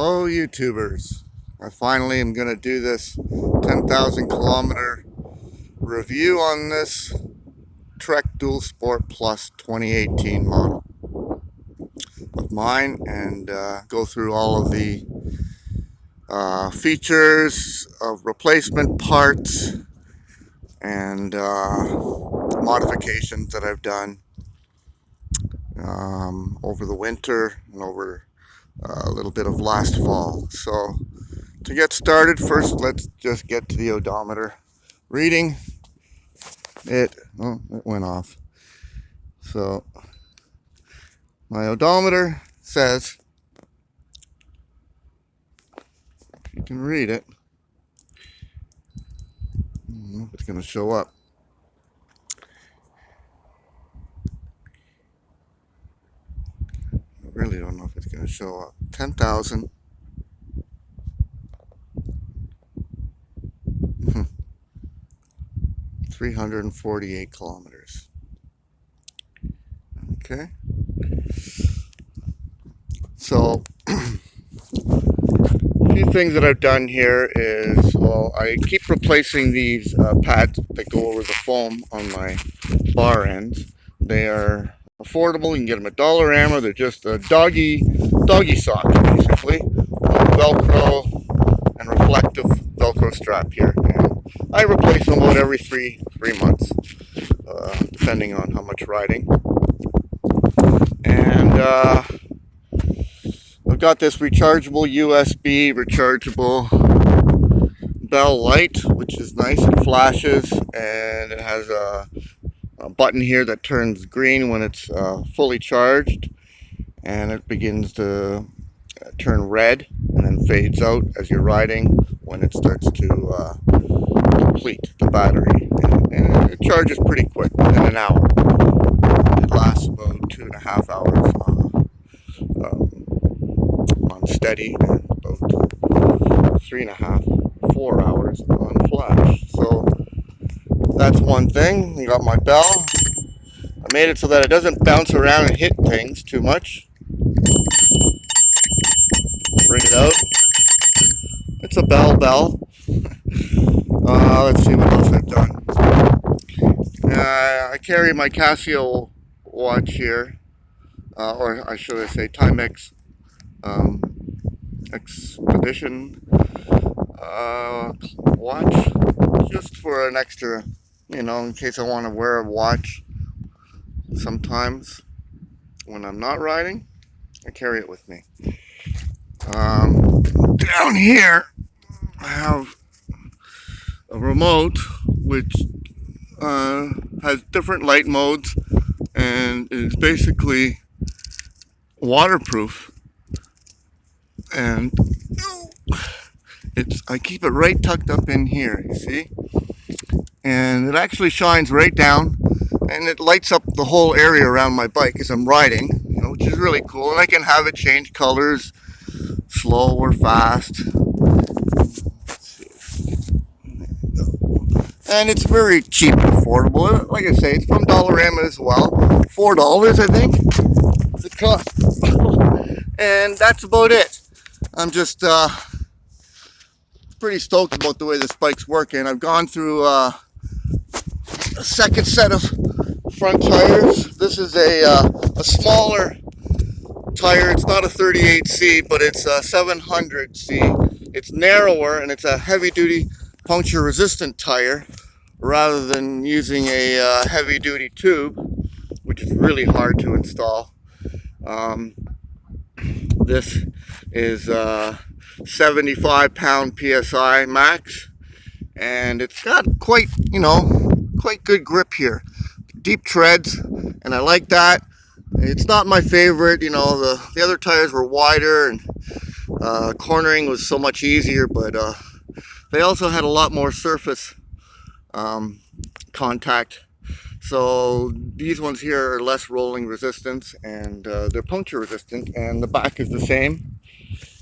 Oh, YouTubers, I finally am going to do this 10,000 kilometer review on this Trek Dual Sport Plus 2018 model of mine, and go through all of the features of replacement parts and modifications that I've done over the winter and over a little bit of last fall. So to get started, first let's just get to the odometer reading. It went off. So my odometer says, if you can read it, I don't know if it's going to show up. I really don't know if it's going to show up. 10,000. 348 kilometers. Okay. So a few things that I've done here is, well, I keep replacing these pads that go over the foam on my bar ends. They are affordable. You can get them at Dollar Ammo. They're just a doggy socks, basically. Velcro and reflective Velcro strap here. And I replace them about every three months, depending on how much riding. And I've got this rechargeable USB rechargeable bell light, which is nice. It flashes, and it has a button here that turns green when it's fully charged, and it begins to turn red and then fades out as you're riding when it starts to complete the battery. And it charges pretty quick, within an hour. It lasts about 2.5 hours on steady, and about 3.5, 4 hours on flash. So that's one thing. You got my bell. I made it so that it doesn't bounce around and hit things too much. Bring it out. It's a bell. Let's see what else I've done. I carry my Casio watch here, or I should say Timex Expedition watch, just for an extra, in case I want to wear a watch sometimes when I'm not riding. I carry it with me. Down here I have a remote which has different light modes and is basically waterproof, and I keep it right tucked up in here, you see, and it actually shines right down, and it lights up the whole area around my bike as I'm riding, which is really cool. And I can have it change colors, slow or fast. And it's very cheap and affordable. Like I say, it's from Dollar Ammo as well. $4, I think, is it cost. And that's about it. I'm just pretty stoked about the way this bike's working. I've gone through a second set of front tires. This is a smaller tire. It's not a 38C, but it's a 700C. It's narrower, and it's a heavy-duty puncture resistant tire rather than using a heavy duty tube, which is really hard to install. This is 75 pound PSI max, and it's got quite good grip here, deep treads, and I like that. It's not my favorite. The other tires were wider, and cornering was so much easier, but they also had a lot more surface contact. So these ones here are less rolling resistance, and they're puncture resistant, and the back is the same.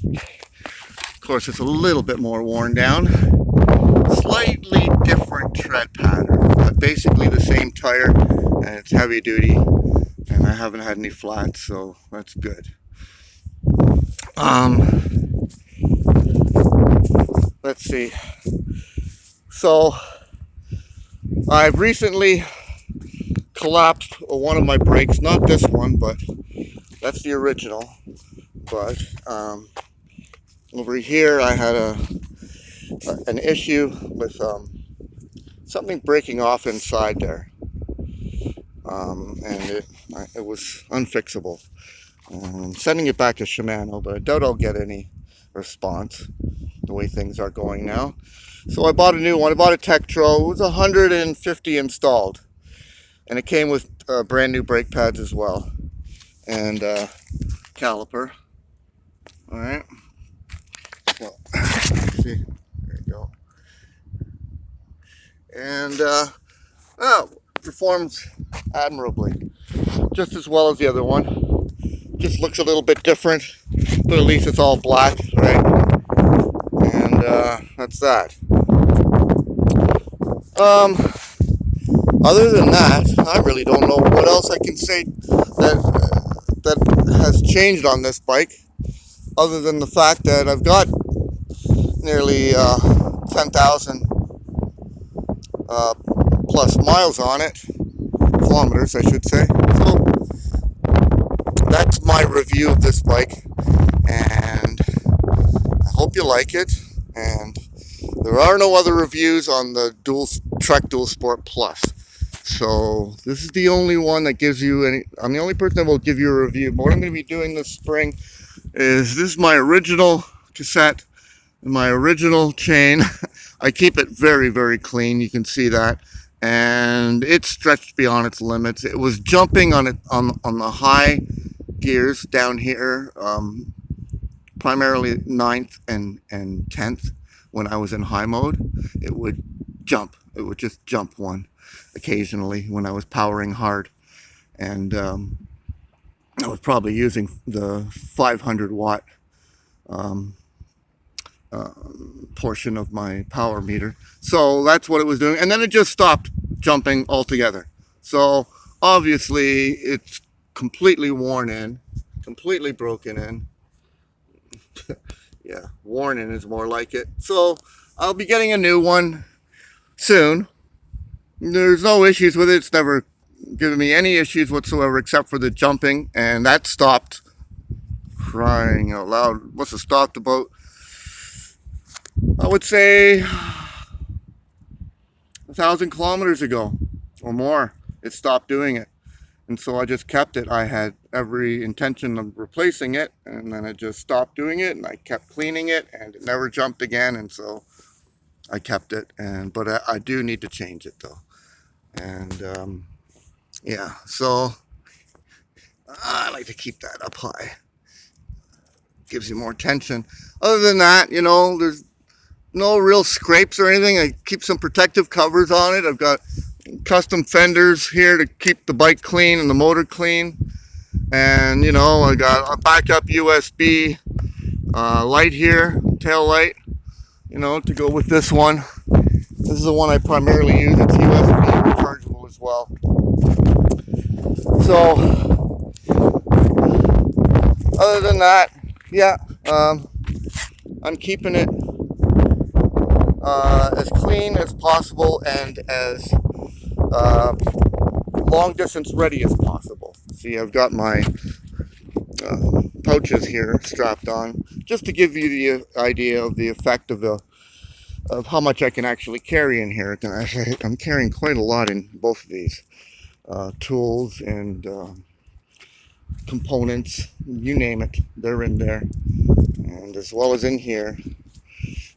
Of course, it's a little bit more worn down. Slightly different tread pattern, but basically the same tire, and it's heavy duty, and I haven't had any flats, so that's good. let's see. So I've recently collapsed one of my brakes, not this one, but that's the original. But over here I had an issue with something breaking off inside there, and it was unfixable. I'm sending it back to Shimano, but I doubt I'll get any response the way things are going now. So I bought a new one. I bought a Tektro. It was 150 installed, and it came with brand new brake pads as well, and caliper. All right. So, see, there you go. And performs admirably, just as well as the other one. Just looks a little bit different, but at least it's all black, right? And that's that. Other than that, I really don't know what else I can say that has changed on this bike, other than the fact that I've got nearly 10,000 plus miles on it, kilometers I should say. So that's my review of this bike, and I hope you like it. And there are no other reviews on the Trek Dual Sport Plus, so this is the only one that gives you any. I'm the only person that will give you a review. But what I'm going to be doing this spring is, this is my original cassette and my original chain. I keep it very, very clean. You can see that, and it's stretched beyond its limits. It was jumping on the high gears down here, primarily 9th and 10th. When I was in high mode, it would jump. It would just jump one occasionally when I was powering hard, and I was probably using the 500 watt portion of my power meter. So that's what it was doing, and then it just stopped jumping altogether. So obviously it's completely worn in, completely broken in. Yeah, worn in is more like it. So I'll be getting a new one soon. There's no issues with it. It's never given me any issues whatsoever except for the jumping, and that stopped, crying out loud, must have stopped about, I would say, 1,000 kilometers ago or more. It stopped doing it, and so I just kept it. I had every intention of replacing it, and then it just stopped doing it, and I kept cleaning it, and it never jumped again, and so I kept it. But I do need to change it though, and yeah, so I like to keep that up high. Gives you more tension. Other than that, you know, there's no real scrapes or anything. I keep some protective covers on it. I've got custom fenders here to keep the bike clean and the motor clean. And, you know, I got a backup USB light here, tail light, you know, to go with this one. This is the one I primarily use. It's USB rechargeable as well. So, other than that, yeah, I'm keeping it as clean as possible and as long distance ready as possible. See, I've got my pouches here strapped on, just to give you the idea of the effect of how much I can actually carry in here. I'm carrying quite a lot in both of these tools and components, you name it, they're in there, and as well as in here.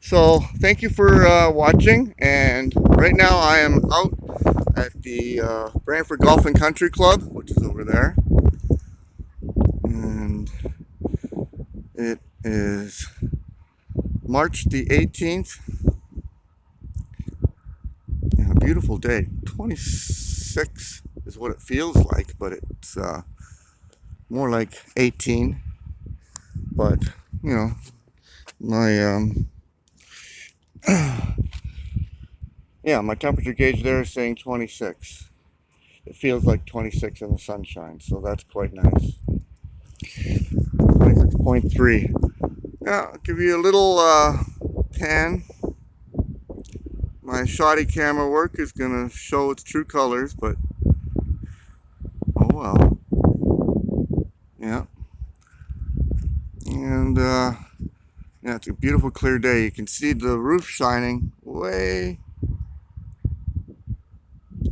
So thank you for watching, and right now I am out at the Brantford Golf and Country Club, which is over there, and it is March the 18th, and a beautiful day. 26 is what it feels like, but it's more like 18. But you know, my yeah, my temperature gauge there is saying 26. It feels like 26 in the sunshine, so that's quite nice. 26.3. Yeah, I'll give you a little pan my shoddy camera work is gonna show its true colors, but oh well. Yeah. And yeah, it's a beautiful clear day. You can see the roof shining way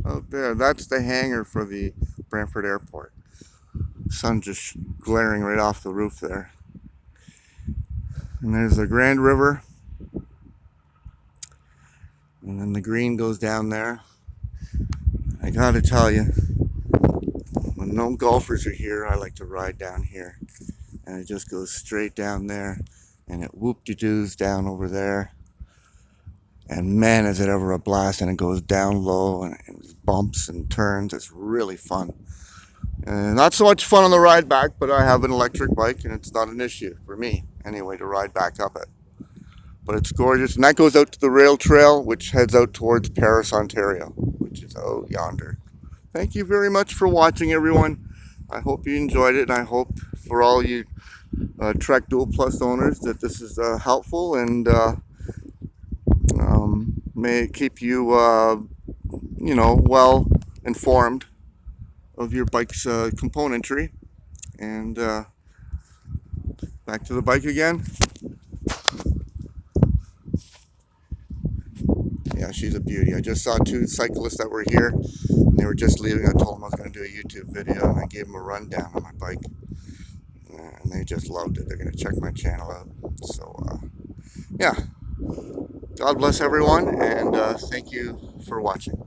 out there. That's the hangar for the Brantford Airport. Sun just glaring right off the roof there. And there's the Grand River. And then the green goes down there. I gotta tell you, when no golfers are here, I like to ride down here. And it just goes straight down there. And it whoop-de-doos down over there. And man, is it ever a blast. And it goes down low and bumps and turns. It's really fun. And not so much fun on the ride back, but I have an electric bike and it's not an issue for me anyway to ride back up it. But it's gorgeous, and that goes out to the rail trail, which heads out towards Paris, Ontario, which is out yonder. Thank you very much for watching, everyone. I hope you enjoyed it, and I hope for all you Trek Dual Plus owners that this is helpful and may it keep you, you know, well informed of your bike's componentry. And back to the bike again. Yeah, she's a beauty. I just saw two cyclists that were here, and they were just leaving. I told them I was going to do a YouTube video, and I gave them a rundown on my bike, and they just loved it. They're going to check my channel out. So, yeah, God bless everyone, and thank you for watching.